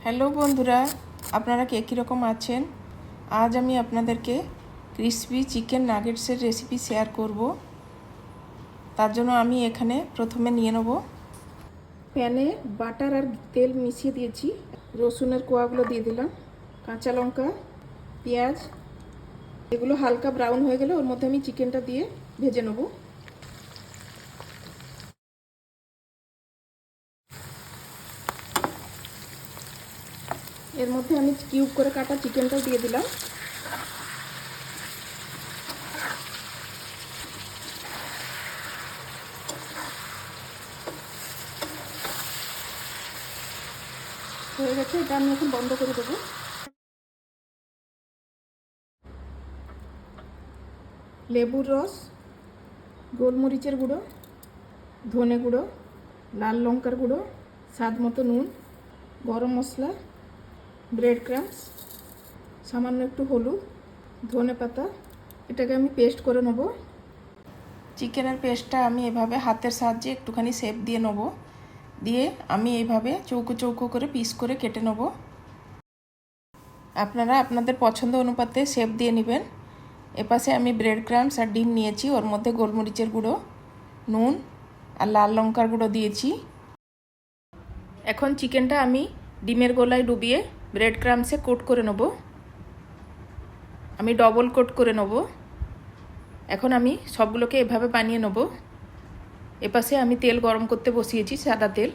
Hello বন্ধুরা, আপনারা কে কীরকম আছেন? আজ আমি আপনাদেরকে ক্রিসপি চিকেন নাগেটসের রেসিপি শেয়ার করব। তার জন্য আমি এখানে প্রথমে নিয়ে নেব প্যানে বাটার আর তেল মিশিয়ে দিয়েছি। রসুনের কোয়াগুলো দিয়ে দিলাম, কাঁচা লঙ্কা, পেঁয়াজ, এগুলো হালকা ব্রাউন হয়ে গেলে ওর মধ্যে আমি চিকেনটা দিয়ে ভেজে নেব। এর মধ্যে আমি কিউব করে কাটা চিকেনটাও দিয়ে দিলাম। হয়ে গেছে, এটা আমি এখন বন্ধ করে দেবো। লেবুর রস, গোলমরিচের গুঁড়ো, ধনে গুঁড়ো, লাল লঙ্কার গুঁড়ো, স্বাদ মতো নুন, গরম মশলা, ব্রেড ক্রাম্বস, সামান্য একটু হলুদ, ধনে পাতা, এটাকে আমি পেস্ট করে নেব। চিকেনের পেস্টটা আমি এভাবে হাতের সাহায্যে একটুখানি শেপ দিয়ে নেব, দিয়ে আমি এইভাবে চৌকো চৌকো করে পিস করে কেটে নেব। আপনারা আপনাদের পছন্দ অনুপাতে শেপ দিয়ে নেবেন। এপাশে আমি ব্রেড ক্রাম্বস আর ডিম নিয়েছি, ওর মধ্যে গোলমরিচের গুঁড়ো, নুন আর লাল লঙ্কার গুঁড়ো দিয়েছি। এখন চিকেনটা আমি ডিমের গোলায় ডুবিয়ে ব্রেড ক্রাম্বসে কোট করে নেব। আমি ডবল কোট করে নেব। এখন আমি সবগুলোকে এভাবে বানিয়ে নেব। এপাশে আমি তেল গরম করতে বসিয়েছি, সাদা তেল।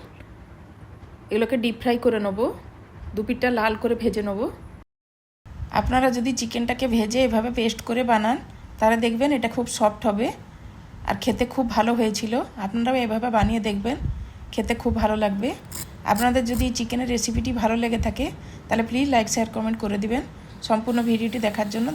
এগুলোকে ডিপ ফ্রাই করে নেব, দুপিঠটা লাল করে ভেজে নেব। আপনারা যদি চিকেনটাকে ভেজে এভাবে পেস্ট করে বানান তাহলে দেখবেন এটা খুব সফট হবে আর খেতে খুব ভালো হয়েছিল। আপনারাও এভাবে বানিয়ে দেখবেন, খেতে খুব ভালো লাগবে। আপনাদের যদি চিকেনের রেসিপিটি ভালো লেগে থাকে তাহলে প্লিজ লাইক, শেয়ার, কমেন্ট করে দিবেন। সম্পূর্ণ ভিডিওটি দেখার জন্য